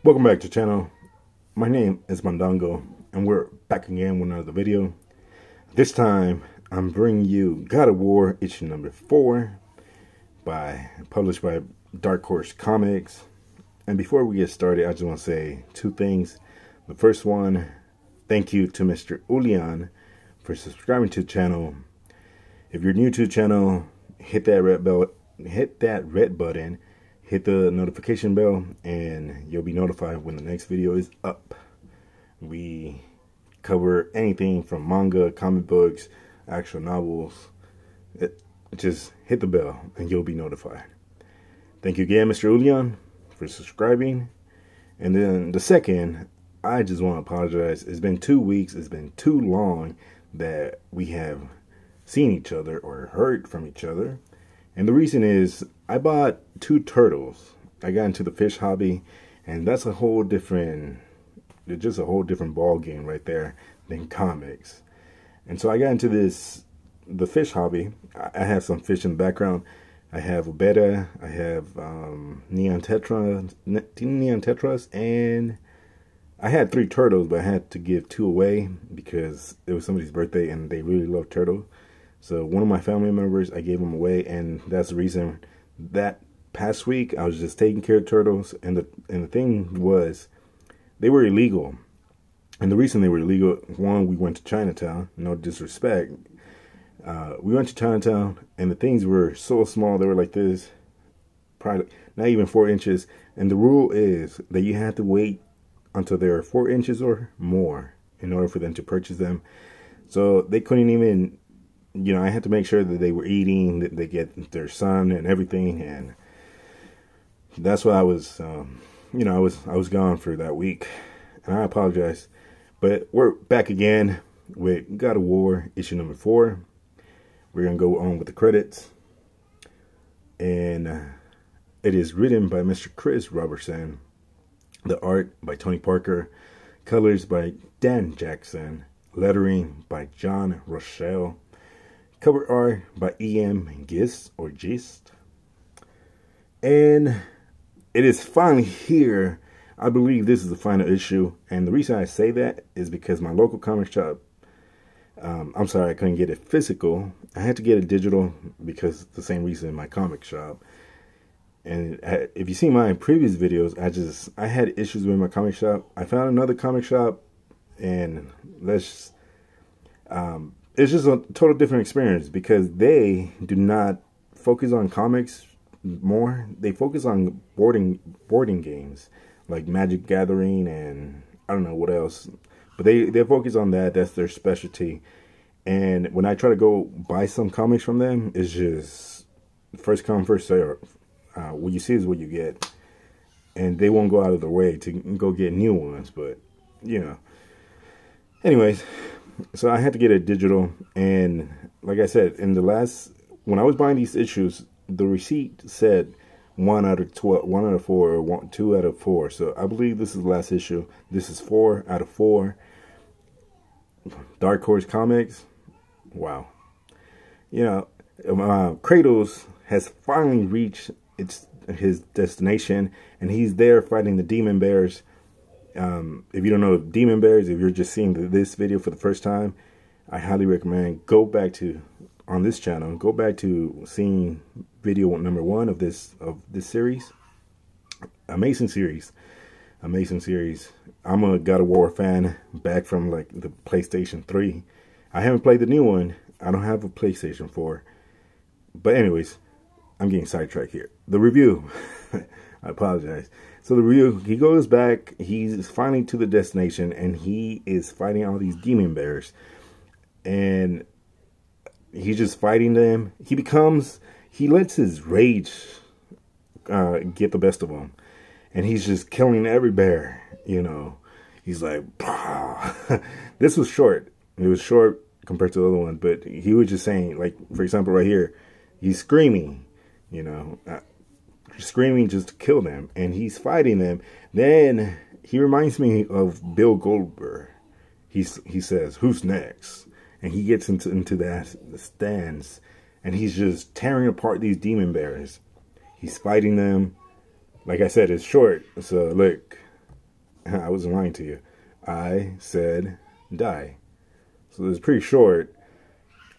Welcome back to the channel. My name is Mandongo, and we're back again with another video. This time, I'm bringing you God of War issue number 4, published by Dark Horse Comics. And before we get started, I just want to say two things. The first one, thank you to Mr. Ulian for subscribing to the channel. If you're new to the channel, hit that red button. Hit the notification bell and you'll be notified when the next video is up. We cover anything from manga, comic books, actual novels. Just hit the bell and you'll be notified. Thank you again, Mr. Ulian, for subscribing. And then the second, I just want to apologize. It's been 2 weeks. It's been too long that we have seen each other or heard from each other. And the reason is I bought 2 turtles. I got into the fish hobby, and that's a whole different, just a whole different ball game right there than comics. And so I got into the fish hobby. I have some fish in the background. I have a betta, I have neon tetras, and I had 3 turtles, but I had to give 2 away because it was somebody's birthday and they really love turtles. So one of my family members, I gave them away, and that's the reason that past week I was just taking care of turtles, and the thing was, they were illegal. And the reason they were illegal, one, we went to Chinatown, no disrespect. We went to Chinatown, and the things were so small, they were like this, probably not even 4 inches. And the rule is that you have to wait until they're 4 inches or more in order for them to purchase them. So they couldn't even, you know, I had to make sure that they were eating, that they get their sun and everything, and that's why I was, you know, I was gone for that week, and I apologize. But we're back again with God of War issue number 4. We're gonna go on with the credits, and it is written by Mr. Chris Robertson, the art by Tony Parker, colors by Dan Jackson, lettering by John Rochelle. Cover art by E.M. Gist. And it is finally here. I believe this is the final issue. And the reason I say that is because my local comic shop, I'm sorry, I couldn't get it physical. I had to get it digital because the same reason my comic shop. And if you see my previous videos, I had issues with my comic shop. I found another comic shop, and it's just a total different experience because they do not focus on comics more. They focus on boarding games like Magic Gathering and I don't know what else. But they focus on that. That's their specialty. And when I try to go buy some comics from them, it's just first come, first serve. What you see is what you get. And they won't go out of their way to go get new ones. But, you know. Anyways, so I had to get it digital, and like I said, when I was buying these issues, the receipt said 1 out of 12, 1 out of 4, or 2 out of 4. So I believe this is the last issue. This is 4 out of 4. Dark Horse Comics. Wow. You know, Kratos has finally reached his destination, and he's there fighting the demon bears. If you don't know demon bears, if you're just seeing this video for the first time, I highly recommend go back to seeing video number 1 of this series. Amazing series. I'm a God of War fan back from like the PlayStation 3. I haven't played the new one. I don't have a PlayStation 4. But anyways, I'm getting sidetracked here. The review. I apologize. So the review, he goes back, he's finally to the destination, and he is fighting all these demon bears. And he's just fighting them. He lets his rage get the best of him. And he's just killing every bear, you know. He's like, this was short. It was short compared to the other one, but he was just saying, like, for example, right here, he's screaming, you know, screaming just to kill them, and he's fighting them. Then he reminds me of Bill Goldberg. He says, "Who's next?" And he gets into that stance, and he's just tearing apart these demon bears. He's fighting them. Like I said, it's short. So look, I wasn't lying to you. I said die. So it's pretty short,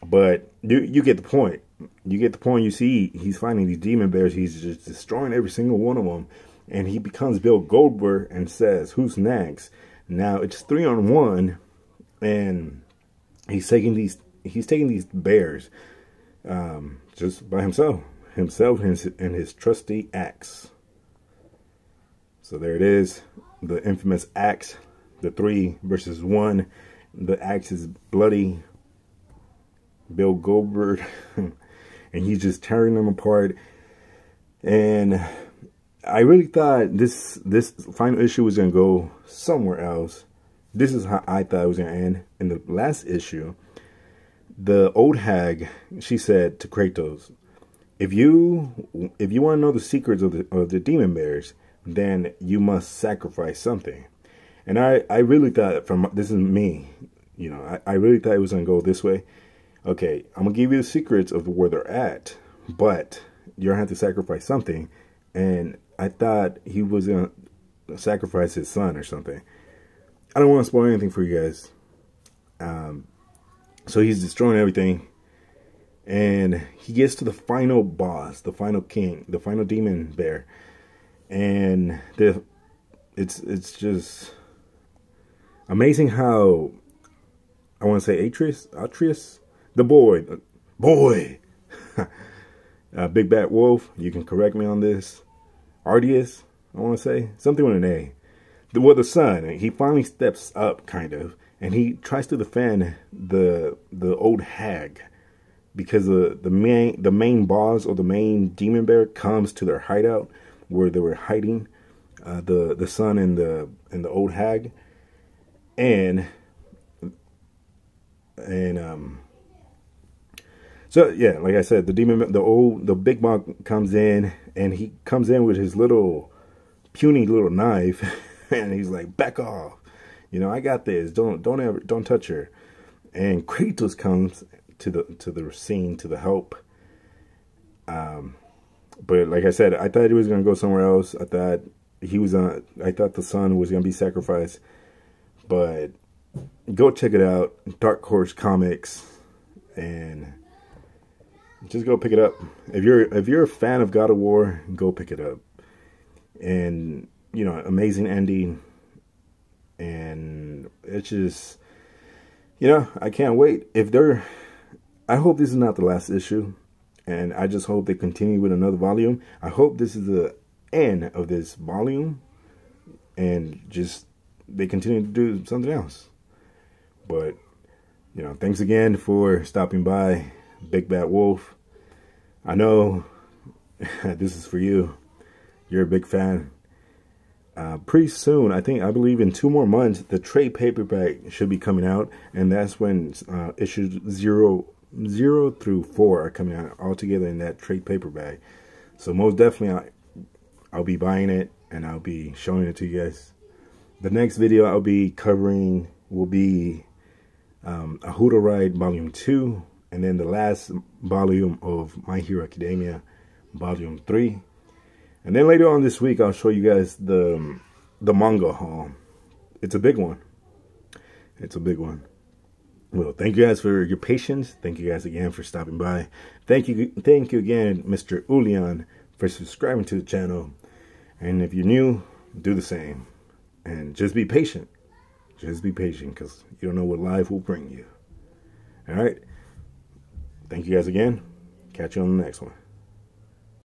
but you get the point. You get the point. You see, he's finding these demon bears. He's just destroying every single one of them. And he becomes Bill Goldberg and says, who's next? Now it's 3-on-1, and he's taking these bears just by himself and his trusty axe. So there it is, the infamous axe, the 3 versus 1. The axe is bloody. Bill Goldberg, and he's just tearing them apart. And I really thought this final issue was gonna go somewhere else. This is how I thought it was gonna end. In the last issue, the old hag, she said to Kratos, if you want to know the secrets of the demon bears, then you must sacrifice something. And I really thought, this is me, you know, I really thought it was gonna go this way. Okay, I'm gonna give you the secrets of where they're at, but you're gonna have to sacrifice something. And I thought he was gonna sacrifice his son or something. I don't want to spoil anything for you guys. So he's destroying everything, and he gets to the final boss, the final king, the final demon bear, and it's just amazing how, I want to say Atreus, the boy, Big Bad Wolf. You can correct me on this. Ardius, I want to say something with an A. The son, he finally steps up, kind of, and he tries to defend the old hag, because the main boss, or the main demon bear, comes to their hideout where they were hiding, the son and the old hag, and so yeah, like I said, the big bug comes in, and he comes in with his puny little knife, and he's like, back off, you know, I got this, don't touch her. And Kratos comes to the scene, to the help. But like I said, I thought he was gonna go somewhere else. I thought the son was gonna be sacrificed. But go check it out, Dark Horse Comics, and just go pick it up. If you're a fan of God of War, go pick it up. And you know, amazing ending, and it's just, you know, I can't wait. I hope this is not the last issue, and I just hope they continue with another volume. I hope this is the end of this volume, and just they continue to do something else. But you know, thanks again for stopping by, Big Bad Wolf. I know this is for you. You're a big fan. Pretty soon, I believe in 2 more months, the trade paperback should be coming out, and that's when issues 0 through 4 are coming out all together in that trade paperback. So most definitely, I'll be buying it, and I'll be showing it to you guys. The next video I'll be covering will be Ahuda Ride Volume 2, and then the last volume of My Hero Academia, Volume 3. And then later on this week, I'll show you guys the manga haul. It's a big one. It's a big one. Well, thank you guys for your patience. Thank you guys again for stopping by. Thank you again, Mr. Ulian, for subscribing to the channel. And if you're new, do the same. And just be patient. Just be patient, because you don't know what life will bring you. All right. Thank you guys again. Catch you on the next one.